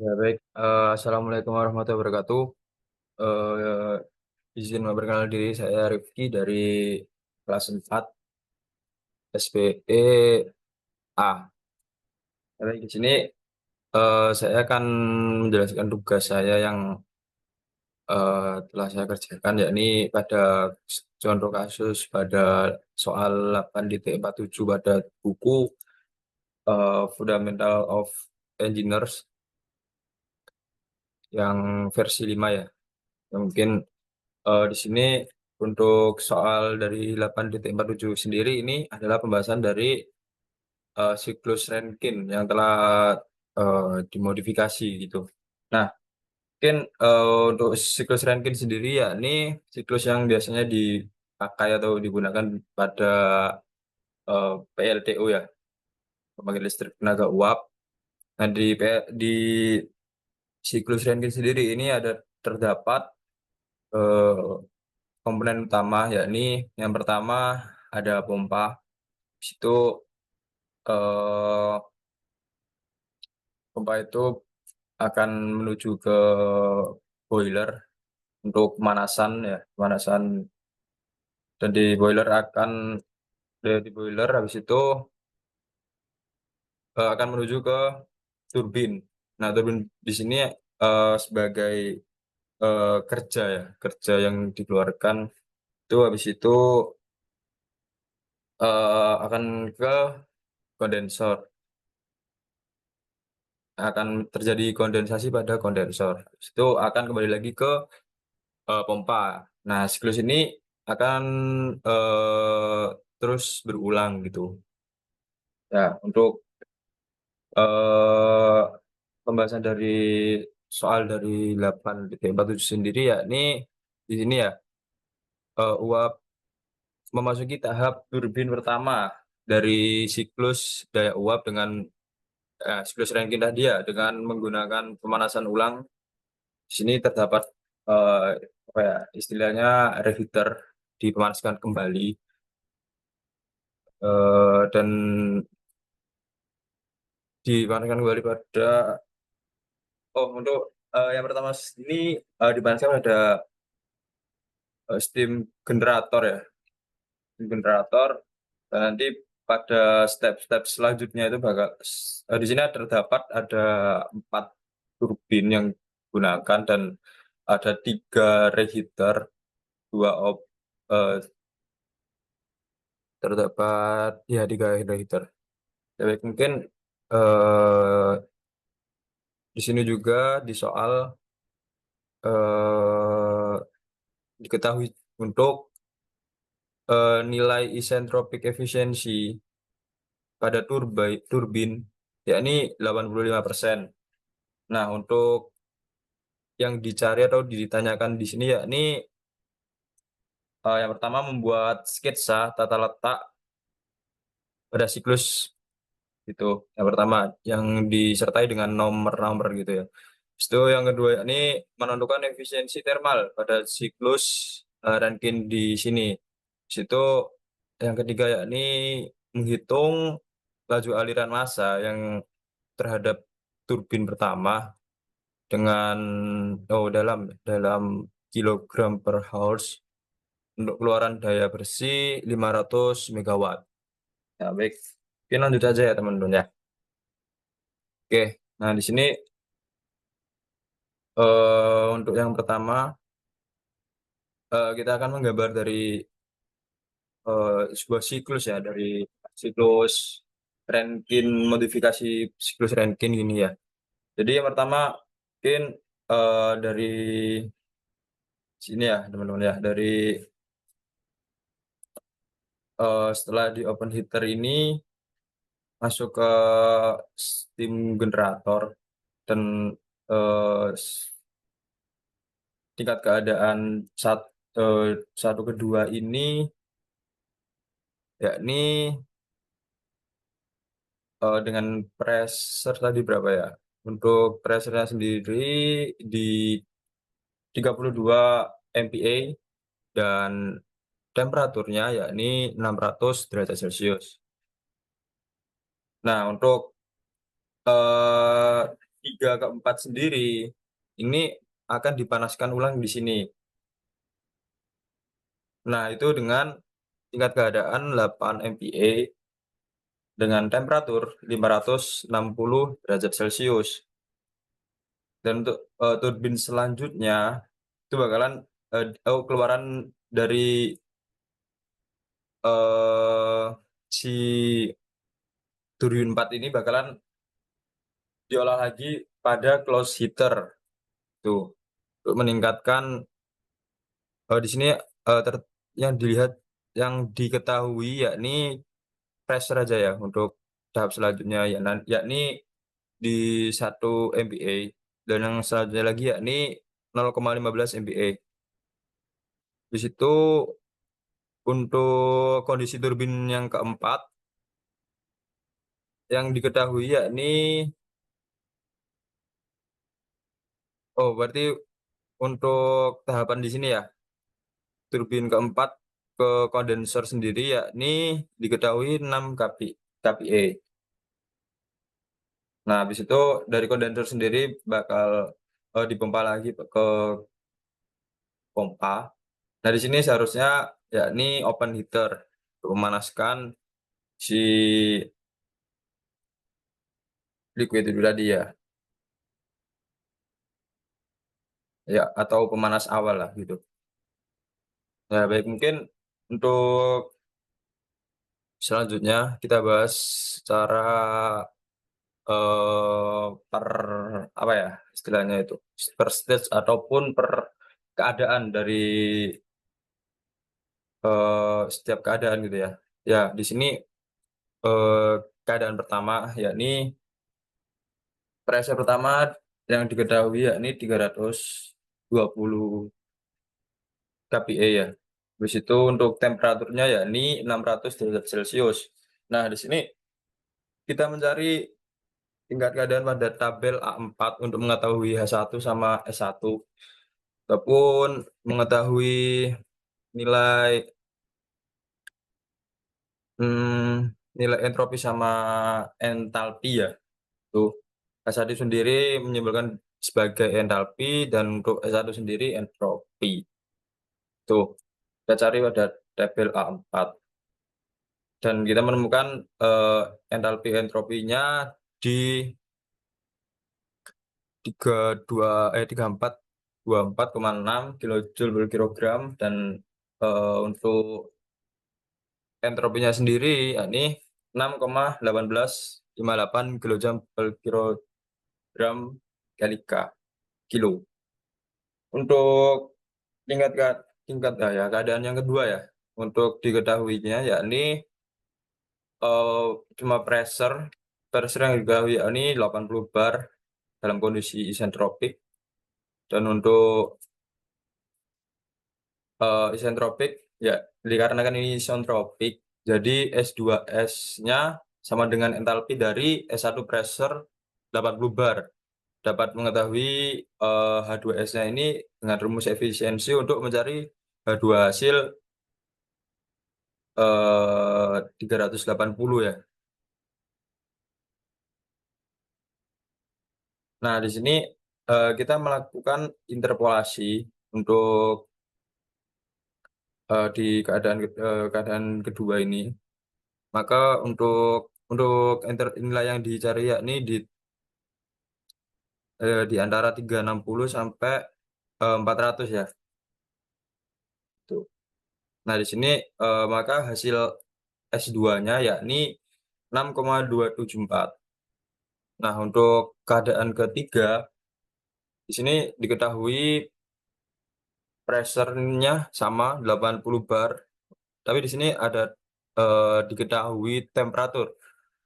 Ya baik, assalamualaikum warahmatullahi wabarakatuh. Eee, izin memperkenalkan diri, saya Rifki dari kelas 4 SPE A. Baik, di sini, saya akan menjelaskan tugas saya yang, telah saya kerjakan, yakni pada contoh kasus pada soal 8.47 pada buku, Fundamental of Engineers yang versi 5 ya. Yang mungkin di sini untuk soal dari 8.47 sendiri ini adalah pembahasan dari, siklus Rankine yang telah, dimodifikasi gitu. Nah, mungkin, untuk siklus Rankine sendiri yakni siklus yang biasanya dipakai atau digunakan pada, PLTU ya, pembangkit listrik tenaga uap. Nah, di siklus Rankine sendiri ini terdapat, eee, komponen utama yakni yang pertama ada pompa. Di situ, eee, pompa itu akan menuju ke boiler untuk pemanasan ya, pemanasan dan di boiler habis itu, akan menuju ke turbin. Nah, turbin di sini, sebagai, kerja ya, kerja yang dikeluarkan itu habis itu, akan ke kondensor, akan terjadi kondensasi pada kondensor. Habis itu akan kembali lagi ke pompa. Nah, siklus ini akan, eee, terus berulang gitu. Ya, untuk, eee, pembahasan dari soal dari 8.47 sendiri yakni di sini ya, uap memasuki tahap turbin pertama dari siklus daya uap dengan siklus Rankine tadi ya, dengan menggunakan pemanasan ulang. Di sini terdapat, apa ya, istilahnya reheater, dipanaskan kembali. Dan dipanaskan kembali pada untuk, yang pertama ini, dipanaskan pada, steam generator ya, steam generator, dan nanti pada step-step selanjutnya itu di sini terdapat ada 4 turbin yang digunakan dan ada 3 reheater, 2 eee, terdapat ya 3 reheater. Ya baik, mungkin, eee, di sini juga di soal, eee, diketahui untuk, nilai isentropic efficiency pada turbin yakni 85%. Nah, untuk yang dicari atau ditanyakan di sini yakni, yang pertama membuat sketsa tata letak pada siklus itu, yang pertama, yang disertai dengan nomor-nomor gitu ya. Habis itu yang kedua yakni menentukan efisiensi termal pada siklus, Rankine di sini. Habis itu yang ketiga yakni menghitung laju aliran massa yang terhadap turbin pertama dengan dalam kilogram per horse untuk keluaran daya bersih 500 megawatt. Ya baik, mungkin lanjut aja ya teman-teman ya. Oke, nah di sini, untuk yang pertama, kita akan menggambar dari, sebuah siklus ya, dari siklus Rankine, modifikasi siklus Rankine gini ya. Jadi yang pertama mungkin, dari sini ya teman-teman ya, setelah di open heater ini masuk ke steam generator dan, eee, tingkat keadaan 1 ke 2 ini yakni, dengan pressure tadi berapa ya, untuk pressure-nya sendiri di 32 MPa dan temperaturnya yakni 600 derajat celcius. Nah untuk, eee 3 ke 4 sendiri, ini akan dipanaskan ulang di sini. Nah, itu dengan tingkat keadaan 8 MPa dengan temperatur 560 derajat Celcius. Dan untuk, turbin selanjutnya itu bakalan, keluaran dari, eee, si turbin 4 ini bakalan diolah lagi pada closed heater tuh, untuk meningkatkan, di sini, ter yang dilihat yang diketahui yakni pressure aja ya untuk tahap selanjutnya yakni di 1 MPa dan yang selanjutnya lagi yakni 0,15 MPa. Di situ untuk kondisi turbin yang keempat yang diketahui yakni berarti untuk tahapan di sini ya, turbin keempat ke kondenser sendiri yakni diketahui 6 kPa. Nah, habis itu dari kondenser sendiri bakal, dipompa lagi ke pompa. Nah, di sini seharusnya yakni open heater untuk memanaskan si liquid itu tadi ya, ya atau pemanas awal lah gitu. Nah, baik mungkin untuk selanjutnya kita bahas secara, per apa ya istilahnya itu, per stage ataupun per keadaan dari, setiap keadaan gitu ya. Ya di sini, keadaan pertama yakni pressure pertama yang diketahui yakni 320 kPa ya. Habis itu untuk temperaturnya yakni 600 derajat Celcius. Nah di sini kita mencari tingkat keadaan pada tabel A4 untuk mengetahui H1 sama S1, ataupun mengetahui nilai, nilai entropi sama entalpi ya, tuh. H1 sendiri menyimbolkan sebagai entalpi dan untuk S1 sendiri entropi. Tuh, kita cari pada tabel A4 dan kita menemukan, entalpi entropinya di 34,6 kilojoule per kilogram dan, untuk entropinya sendiri yakni 6,1858 kilojam per kilogram kali kilo. Untuk tingkat ka tingkat ya keadaan yang kedua ya, untuk diketahuinya yakni, cuma pressure yang diketahui yakni 80 bar dalam kondisi isentropik dan untuk, isentropik ya dikarenakan ini isentropik jadi S2S-nya sama dengan entalpi dari S1 pressure 80 bar. Dapat mengetahui, H2S-nya ini dengan rumus efisiensi untuk mencari H2 hasil, 380 ya. Nah di sini, kita melakukan interpolasi untuk, di keadaan kedua ini. Maka untuk nilai yang dicari yakni di antara 360 sampai, 400 ya, tuh. Nah di sini, maka hasil S2-nya yakni 6,274. Nah untuk keadaan ketiga, di sini diketahui pressure-nya sama 80 bar, tapi di sini ada, diketahui temperatur.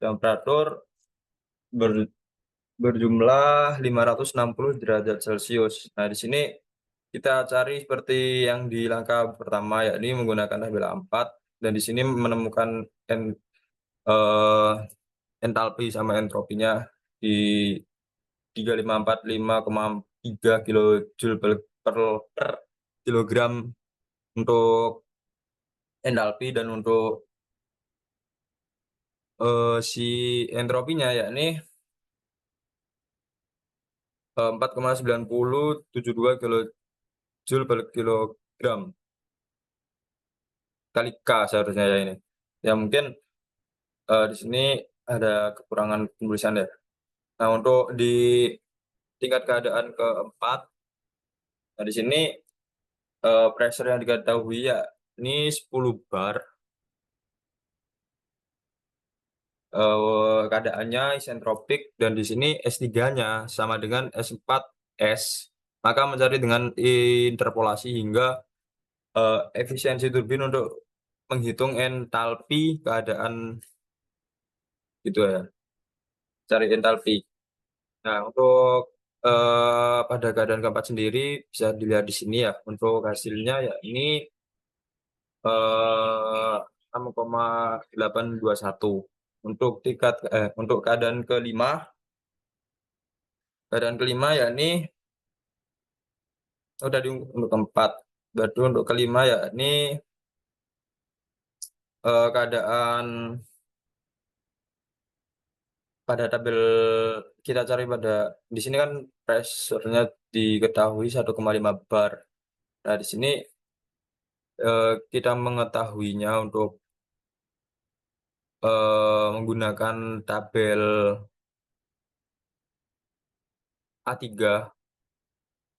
Temperatur ber berjumlah 560 derajat Celcius. Nah di sini kita cari seperti yang di langkah pertama, yakni menggunakan tabel A4 dan di sini menemukan eee, entalpi sama entropinya di 3545,3 kilojoule per kilogram untuk entalpi dan untuk, si entropinya yakni 4,9072 kilojoule per kilogram, kali K seharusnya ya ini. Ya mungkin, di sini ada kekurangan penulisan ya. Nah untuk di tingkat keadaan keempat, nah di sini, pressure yang diketahui ya ini 10 bar, keadaannya isentropik dan di sini S3-nya sama dengan S4S. Maka mencari dengan interpolasi hingga, efisiensi turbin untuk menghitung entalpi keadaan gitu ya, cari entalpi. Nah untuk, pada keadaan keempat sendiri bisa dilihat di sini ya, untuk hasilnya ya ini, 6,821. Untuk keadaan kelima yakni tadi untuk keempat, berarti untuk kelima yakni, keadaan pada tabel kita cari pada di sini kan pressure-nya diketahui 1,5 bar. Nah di sini, kita mengetahuinya untuk, menggunakan tabel A3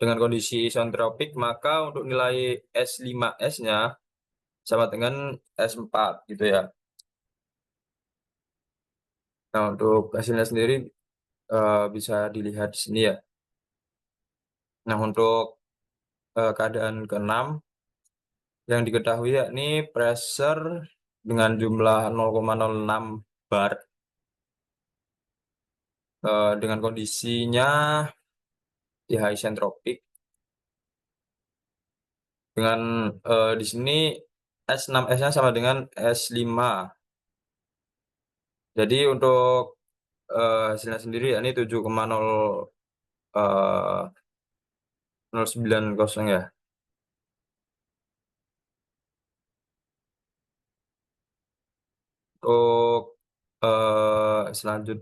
dengan kondisi isentropik, maka untuk nilai S5S-nya sama dengan S4 gitu ya. Nah untuk hasilnya sendiri, bisa dilihat di sini ya. Nah untuk, keadaan keenam yang diketahui yakni pressure dengan jumlah 0,06 bar, dengan kondisinya ya isentropik dengan, di sini S6S-nya sama dengan S5. Jadi untuk, hasilnya sendiri yakni 7,090 ya. Untuk,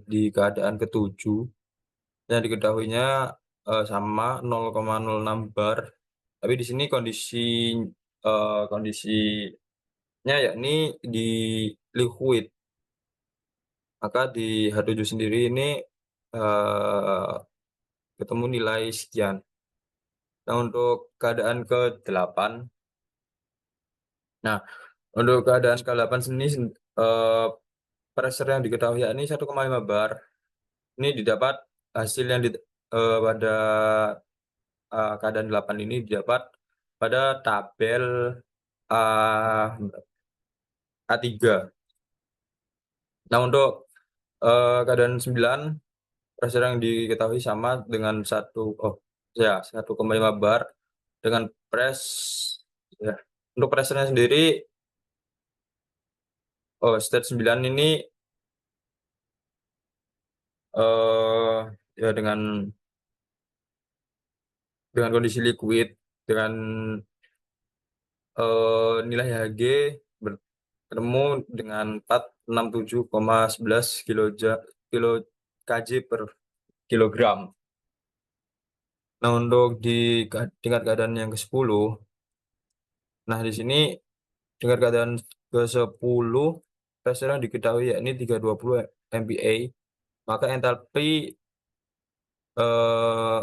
di keadaan ketujuh yang diketahuinya, sama 0,06 bar, tapi di sini kondisinya yakni di liquid, maka di H7 sendiri ini, eee, ketemu nilai sekian. Nah untuk keadaan ke-8, nah untuk keadaan ke-8 sini pressure yang diketahui yakni 1,5 bar. Ini didapat hasil yang pada, keadaan 8 ini didapat pada tabel, A3. Nah untuk, keadaan 9 pressure yang diketahui sama dengan 1,5 bar dengan ya. Untuk pressure-nya sendiri, stage 9 ini, ya dengan kondisi liquid, dengan, nilai Hg bertemu dengan 467,11 kilo kg per kilogram. Nah untuk di tingkat keadaan yang ke-10, nah di sini tingkat keadaan ke-10 pressure yang diketahui yakni 320 MPa, maka entalpi, eee,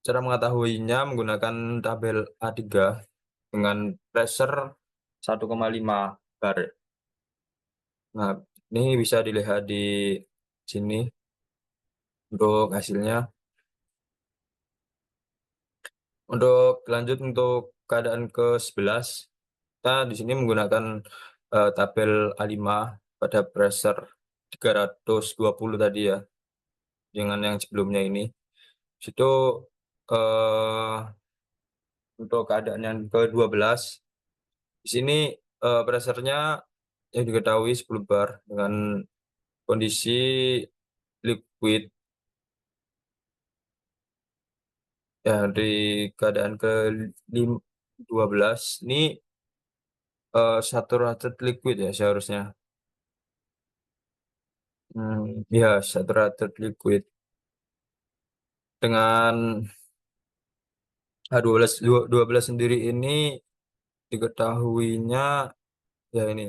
cara mengetahuinya menggunakan tabel A3 dengan pressure 1,5 bar. Nah ini bisa dilihat di sini untuk hasilnya. Untuk lanjut untuk keadaan ke-11, kita di sini menggunakan, tabel A5 pada pressure 320 tadi ya, dengan yang sebelumnya ini. Di situ, eee, untuk keadaan yang ke-12, di sini, pressure-nya yang diketahui 10 bar dengan kondisi liquid. Ya di keadaan ke-12 ini, saturated liquid ya seharusnya. Iya, saturated liquid dengan H12 sendiri ini diketahuinya ya ini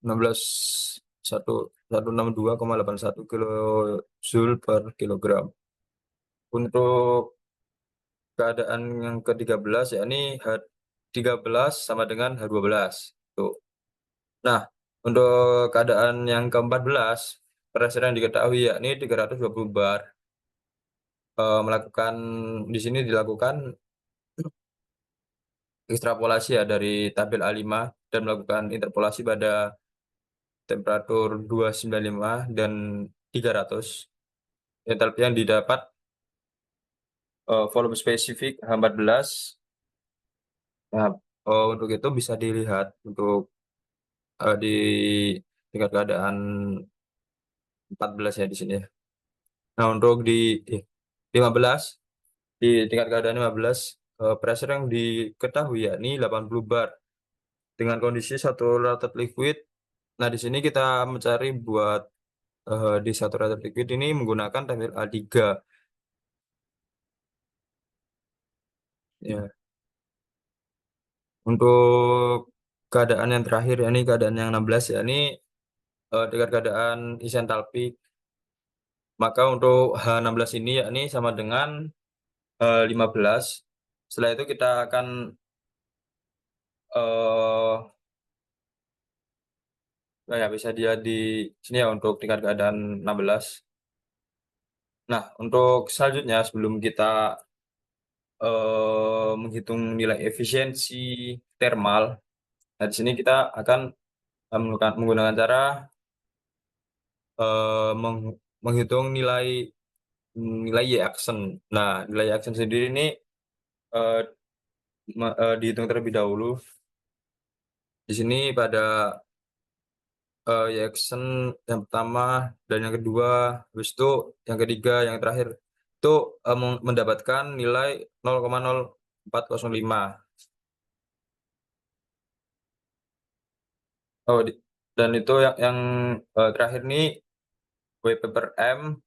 16 162,81 kilojoule per kilogram. Untuk keadaan yang ke-13 yakni H13 sama dengan H12 tuh. Nah, untuk keadaan yang ke-14 pressure yang diketahui yakni 320 bar. Melakukan di sini dilakukan ekstrapolasi ya dari tabel A5 dan melakukan interpolasi pada temperatur 295 dan 300. Entalpi yang didapat, volume spesifik H14. Nah, untuk itu bisa dilihat untuk, di tingkat keadaan 14 ya di sini ya. Nah, untuk eh, 15 di tingkat keadaan 15, pressure yang diketahui yakni 80 bar dengan kondisi saturated liquid. Nah, di sini kita mencari buat, di saturated liquid ini menggunakan tabel A3 ya. Untuk keadaan yang terakhir yakni keadaan yang 16 yakni, tingkat keadaan isentalpi. Maka untuk H16 ini yakni sama dengan, 15. Setelah itu kita akan, eee, ya bisa dilihat di sini ya untuk tingkat keadaan 16. Nah, untuk selanjutnya sebelum kita, menghitung nilai efisiensi termal, nah di sini kita akan, menggunakan cara, meng menghitung nilai Y action. Nah, nilai Y action sendiri ini, eee, dihitung terlebih dahulu. Di sini pada, Y action yang pertama dan yang kedua, habis itu yang ketiga, yang terakhir, itu, mendapatkan nilai 0,0405. Oh, dan itu yang, terakhir nih WP per M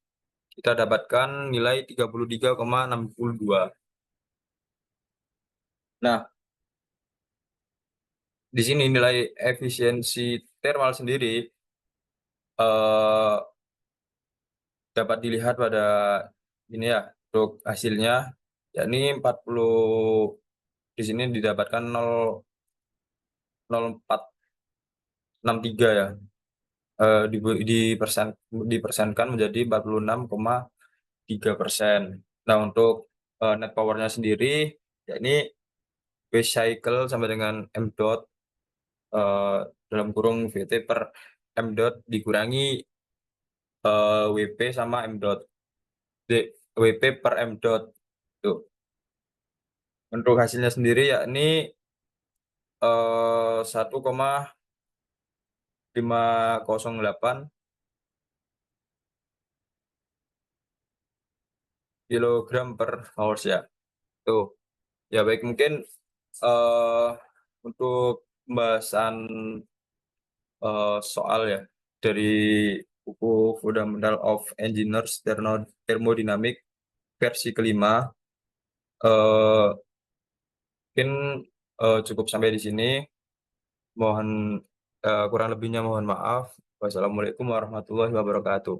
kita dapatkan nilai 33,62. Nah, di sini nilai efisiensi termal sendiri, eee, dapat dilihat pada ini ya, untuk hasilnya, yakni 40 di sini didapatkan 0,0463 ya, dipersenkan menjadi 46,3%. Nah, untuk, net power-nya sendiri, yakni waste cycle sama dengan M dot, eee, dalam kurung VT per M dot dikurangi, WP sama M dot, WP per M dot, tuh. Untuk hasilnya sendiri yakni, 1,508 kilogram per hours ya, tuh. Ya baik mungkin, eee, untuk pembahasan, soal ya dari buku Fundamental of Engineers Thermodynamic versi kelima, eee, mungkin, cukup sampai di sini. Mohon, kurang lebihnya mohon maaf. Wassalamualaikum warahmatullahi wabarakatuh.